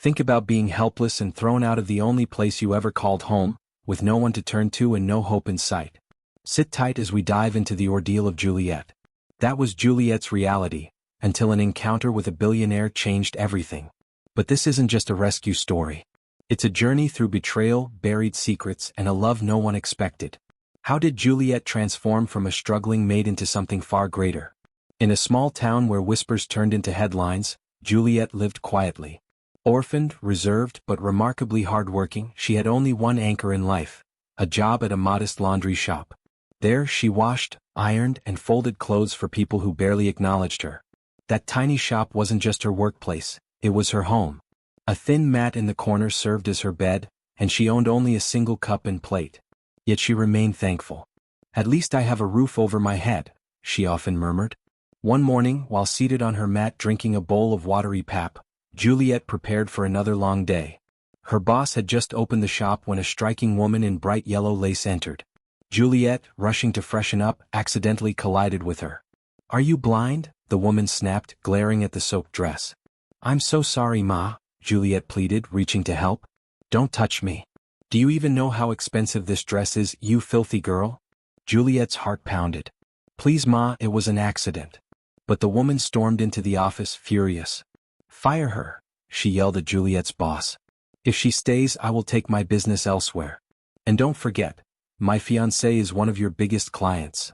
Think about being helpless and thrown out of the only place you ever called home, with no one to turn to and no hope in sight. Sit tight as we dive into the ordeal of Juliet. That was Juliet's reality, until an encounter with a billionaire changed everything. But this isn't just a rescue story. It's a journey through betrayal, buried secrets, and a love no one expected. How did Juliet transform from a struggling maid into something far greater? In a small town where whispers turned into headlines, Juliet lived quietly. Orphaned, reserved, but remarkably hardworking, she had only one anchor in life: a job at a modest laundry shop. There she washed, ironed, and folded clothes for people who barely acknowledged her. That tiny shop wasn't just her workplace, it was her home. A thin mat in the corner served as her bed, and she owned only a single cup and plate. Yet she remained thankful. "At least I have a roof over my head," she often murmured. One morning, while seated on her mat drinking a bowl of watery pap, Juliet prepared for another long day. Her boss had just opened the shop when a striking woman in bright yellow lace entered. Juliet, rushing to freshen up, accidentally collided with her. "Are you blind?" the woman snapped, glaring at the soaked dress. "I'm so sorry, Ma," Juliet pleaded, reaching to help. "Don't touch me. Do you even know how expensive this dress is, you filthy girl?" Juliet's heart pounded. "Please, Ma, it was an accident." But the woman stormed into the office, furious. "Fire her," she yelled at Juliet's boss. "If she stays, I will take my business elsewhere. And don't forget, my fiancé is one of your biggest clients."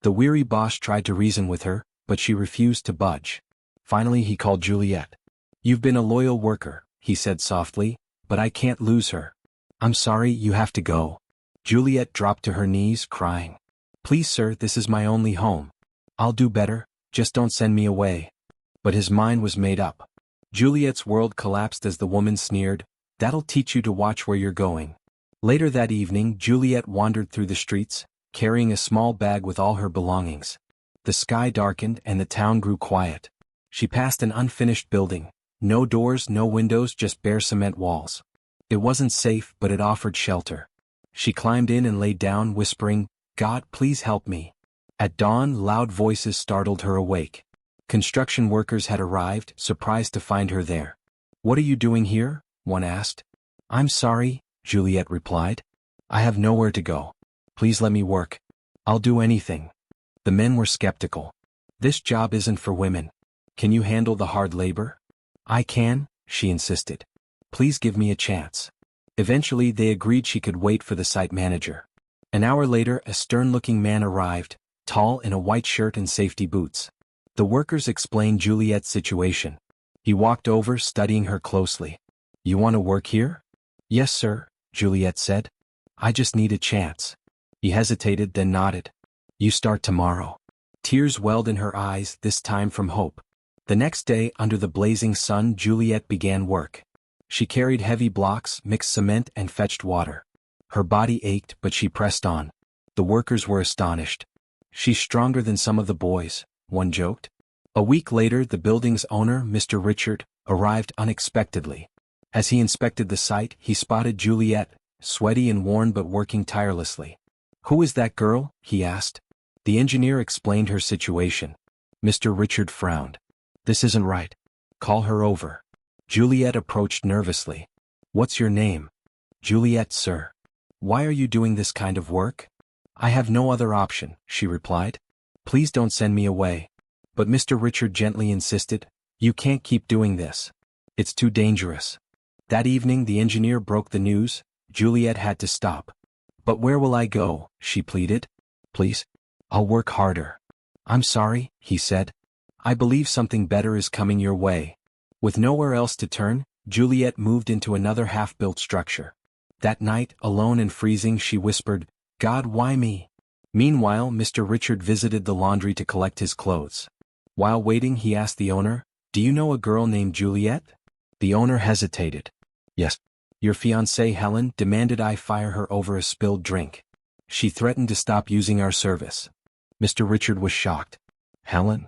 The weary boss tried to reason with her, but she refused to budge. Finally he called Juliet. "You've been a loyal worker," he said softly, "but I can't lose her. I'm sorry, you have to go." Juliet dropped to her knees, crying. "Please, sir, this is my only home. I'll do better, just don't send me away." But his mind was made up. Juliet's world collapsed as the woman sneered, "That'll teach you to watch where you're going." Later that evening, Juliet wandered through the streets, carrying a small bag with all her belongings. The sky darkened and the town grew quiet. She passed an unfinished building. No doors, no windows, just bare cement walls. It wasn't safe, but it offered shelter. She climbed in and lay down, whispering, "God, please help me." At dawn, loud voices startled her awake. Construction workers had arrived, surprised to find her there. "What are you doing here?" one asked. "I'm sorry," Juliet replied. "I have nowhere to go. Please let me work. I'll do anything." The men were skeptical. "This job isn't for women. Can you handle the hard labor?" "I can," she insisted. "Please give me a chance." Eventually they agreed she could wait for the site manager. An hour later, a stern-looking man arrived, tall in a white shirt and safety boots. The workers explained Juliet's situation. He walked over, studying her closely. "You want to work here?" "Yes, sir," Juliet said. "I just need a chance." He hesitated, then nodded. "You start tomorrow." Tears welled in her eyes, this time from hope. The next day, under the blazing sun, Juliet began work. She carried heavy blocks, mixed cement, and fetched water. Her body ached, but she pressed on. The workers were astonished. "She's stronger than some of the boys," one joked. A week later, the building's owner, Mr. Richard, arrived unexpectedly. As he inspected the site, he spotted Juliet, sweaty and worn but working tirelessly. "Who is that girl?" he asked. The engineer explained her situation. Mr. Richard frowned. "This isn't right. Call her over." Juliet approached nervously. "What's your name?" "Juliet, sir." "Why are you doing this kind of work?" "I have no other option," she replied. "Please don't send me away." But Mr. Richard gently insisted, "You can't keep doing this. It's too dangerous." That evening the engineer broke the news. Juliet had to stop. "But where will I go?" she pleaded. "Please, I'll work harder." "I'm sorry," he said. "I believe something better is coming your way." With nowhere else to turn, Juliet moved into another half-built structure. That night, alone and freezing, she whispered, "God, why me?" Meanwhile, Mr. Richard visited the laundry to collect his clothes. While waiting, he asked the owner, "Do you know a girl named Juliet?" The owner hesitated. "Yes. Your fiancée Helen demanded I fire her over a spilled drink. She threatened to stop using our service." Mr. Richard was shocked. "Helen?"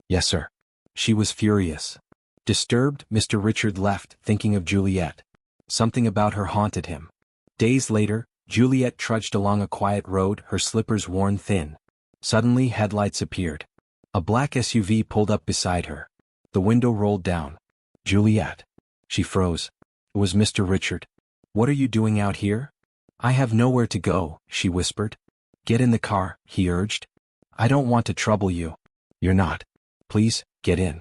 "Yes, sir." She was furious. Disturbed, Mr. Richard left, thinking of Juliet. Something about her haunted him. Days later, Juliet trudged along a quiet road, her slippers worn thin. Suddenly, headlights appeared. A black SUV pulled up beside her. The window rolled down. "Juliet." She froze. It was Mr. Richard. What are you doing out here? I have nowhere to go, she whispered. Get in the car, he urged. I don't want to trouble you. You're not. Please, get in.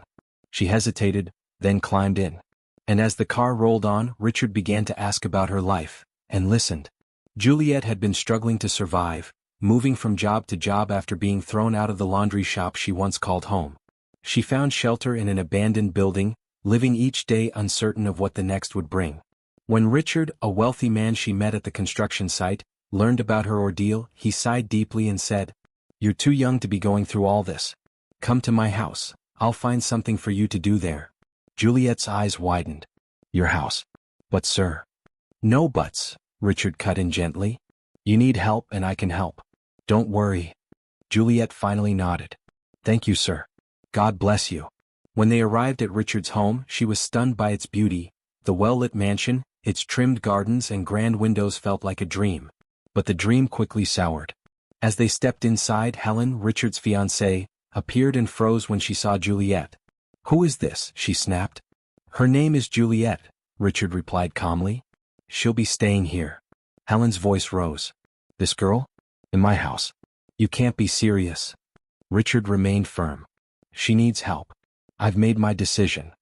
She hesitated, then climbed in. And as the car rolled on, Richard began to ask about her life, and listened. Juliet had been struggling to survive, moving from job to job after being thrown out of the laundry shop she once called home. She found shelter in an abandoned building, living each day uncertain of what the next would bring. When Richard, a wealthy man she met at the construction site, learned about her ordeal, he sighed deeply and said, You're too young to be going through all this. Come to my house, I'll find something for you to do there. Juliet's eyes widened. Your house. But sir. No buts, Richard cut in gently. You need help and I can help. Don't worry. Juliet finally nodded. Thank you, sir. God bless you. When they arrived at Richard's home, she was stunned by its beauty. The well-lit mansion, its trimmed gardens and grand windows felt like a dream. But the dream quickly soured. As they stepped inside, Helen, Richard's fiancée, appeared and froze when she saw Juliet. Who is this? She snapped. Her name is Juliet, Richard replied calmly. She'll be staying here. Helen's voice rose. This girl? In my house. You can't be serious. Richard remained firm. She needs help. I've made my decision.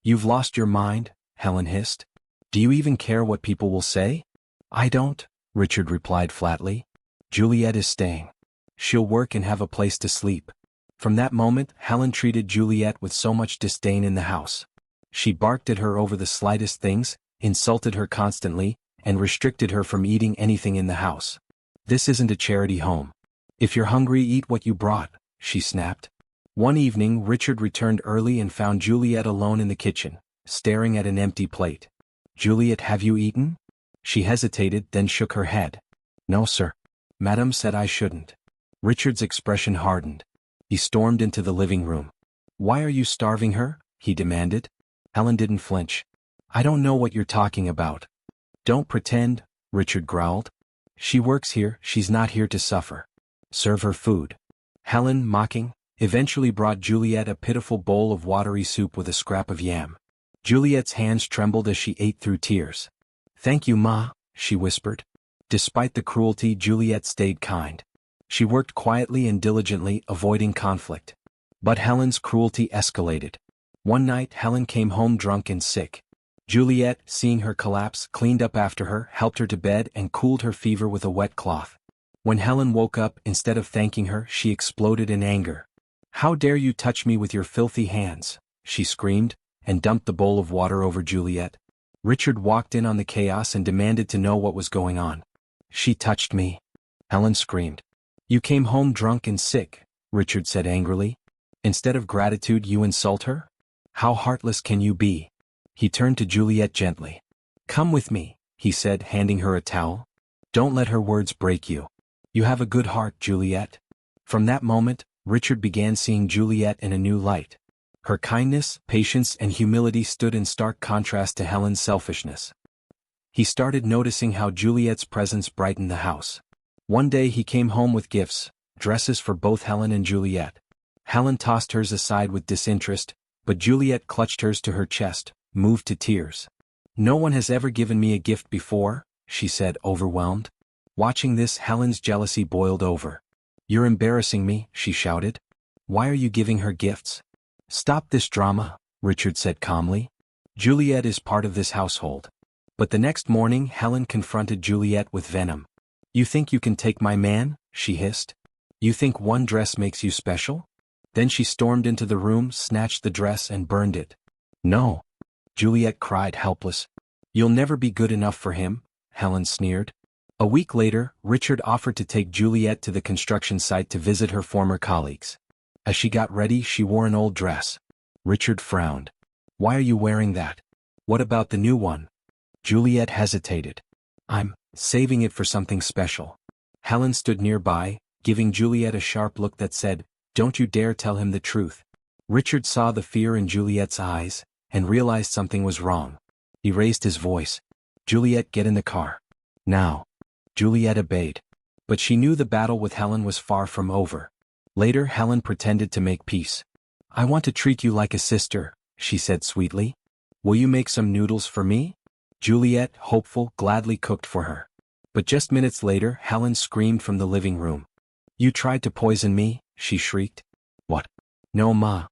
You've lost your mind? Helen hissed. Do you even care what people will say? I don't, Richard replied flatly. Juliet is staying. She'll work and have a place to sleep. From that moment, Helen treated Juliet with so much disdain in the house. She barked at her over the slightest things, insulted her constantly, and restricted her from eating anything in the house. This isn't a charity home. If you're hungry, eat what you brought, she snapped. One evening, Richard returned early and found Juliet alone in the kitchen, staring at an empty plate. Juliet, have you eaten? She hesitated, then shook her head. No, sir. Madam said I shouldn't. Richard's expression hardened. He stormed into the living room. Why are you starving her? He demanded. Helen didn't flinch. I don't know what you're talking about. Don't pretend, Richard growled. She works here, she's not here to suffer. Serve her food. Helen, mocking, eventually brought Juliet a pitiful bowl of watery soup with a scrap of yam. Juliet's hands trembled as she ate through tears. Thank you, Ma, she whispered. Despite the cruelty, Juliet stayed kind. She worked quietly and diligently, avoiding conflict. But Helen's cruelty escalated. One night, Helen came home drunk and sick. Juliet, seeing her collapse, cleaned up after her, helped her to bed, and cooled her fever with a wet cloth. When Helen woke up, instead of thanking her, she exploded in anger. How dare you touch me with your filthy hands, she screamed, and dumped the bowl of water over Juliet. Richard walked in on the chaos and demanded to know what was going on. She touched me. Helen screamed. You came home drunk and sick, Richard said angrily. Instead of gratitude, you insult her? How heartless can you be? He turned to Juliet gently. Come with me, he said, handing her a towel. Don't let her words break you. You have a good heart, Juliet. From that moment, Richard began seeing Juliet in a new light. Her kindness, patience, and humility stood in stark contrast to Helen's selfishness. He started noticing how Juliet's presence brightened the house. One day he came home with gifts, dresses for both Helen and Juliet. Helen tossed hers aside with disinterest, but Juliet clutched hers to her chest, moved to tears. No one has ever given me a gift before, she said, overwhelmed. Watching this, Helen's jealousy boiled over. You're embarrassing me, she shouted. Why are you giving her gifts? Stop this drama, Richard said calmly. Juliet is part of this household. But the next morning, Helen confronted Juliet with venom. You think you can take my man? She hissed. You think one dress makes you special? Then she stormed into the room, snatched the dress and burned it. No. Juliet cried, helpless. You'll never be good enough for him, Helen sneered. A week later, Richard offered to take Juliet to the construction site to visit her former colleagues. As she got ready, she wore an old dress. Richard frowned. Why are you wearing that? What about the new one? Juliet hesitated. I'm saving it for something special. Helen stood nearby, giving Juliet a sharp look that said, Don't you dare tell him the truth. Richard saw the fear in Juliet's eyes, and realized something was wrong. He raised his voice. Juliet, get in the car. Now. Juliet obeyed. But she knew the battle with Helen was far from over. Later, Helen pretended to make peace. I want to treat you like a sister, she said sweetly. Will you make some noodles for me? Juliet, hopeful, gladly cooked for her. But just minutes later, Helen screamed from the living room. You tried to poison me, she shrieked. What? No, Ma.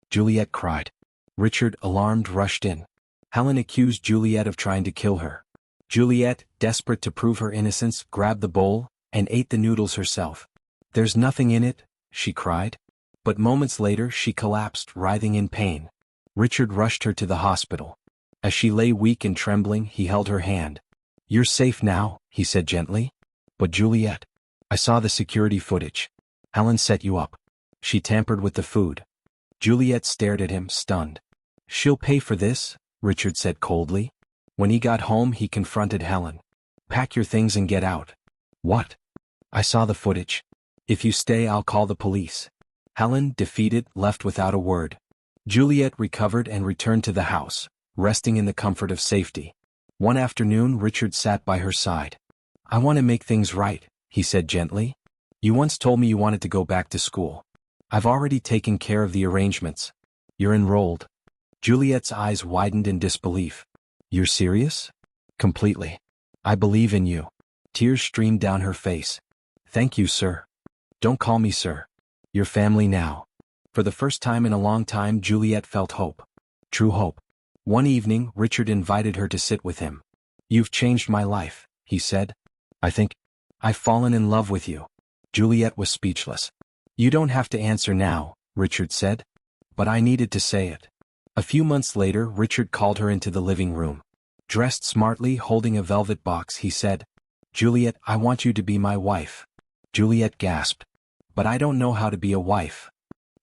Juliet cried. Richard, alarmed, rushed in. Helen accused Juliet of trying to kill her. Juliet, desperate to prove her innocence, grabbed the bowl and ate the noodles herself. There's nothing in it, she cried. But moments later she collapsed, writhing in pain. Richard rushed her to the hospital. As she lay weak and trembling, he held her hand. You're safe now, he said gently. But Juliet, I saw the security footage. Helen set you up. She tampered with the food. Juliet stared at him, stunned. She'll pay for this, Richard said coldly. When he got home, he confronted Helen. Pack your things and get out. What? I saw the footage. If you stay, I'll call the police. Helen, defeated, left without a word. Juliet recovered and returned to the house, resting in the comfort of safety. One afternoon, Richard sat by her side. I want to make things right, he said gently. You once told me you wanted to go back to school. I've already taken care of the arrangements. You're enrolled. Juliet's eyes widened in disbelief. You're serious? Completely. I believe in you. Tears streamed down her face. Thank you, sir. Don't call me sir. You're family now. For the first time in a long time, Juliet felt hope. True hope. One evening, Richard invited her to sit with him. You've changed my life, he said. I think I've fallen in love with you. Juliet was speechless. You don't have to answer now, Richard said. But I needed to say it. A few months later, Richard called her into the living room. Dressed smartly, holding a velvet box, he said, Juliet, I want you to be my wife. Juliet gasped. But I don't know how to be a wife.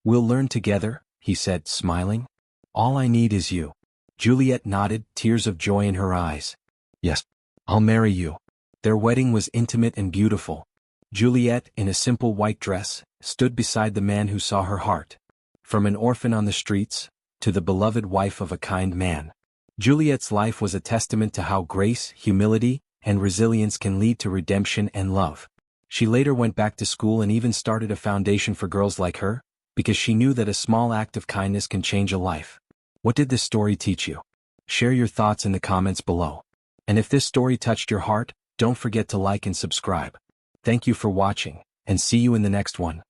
We'll learn together, he said, smiling. All I need is you. Juliet nodded, tears of joy in her eyes. Yes, I'll marry you. Their wedding was intimate and beautiful. Juliet, in a simple white dress, stood beside the man who saw her heart. From an orphan on the streets, to the beloved wife of a kind man. Juliet's life was a testament to how grace, humility, and resilience can lead to redemption and love. She later went back to school and even started a foundation for girls like her, because she knew that a small act of kindness can change a life. What did this story teach you? Share your thoughts in the comments below. And if this story touched your heart, don't forget to like and subscribe. Thank you for watching, and see you in the next one.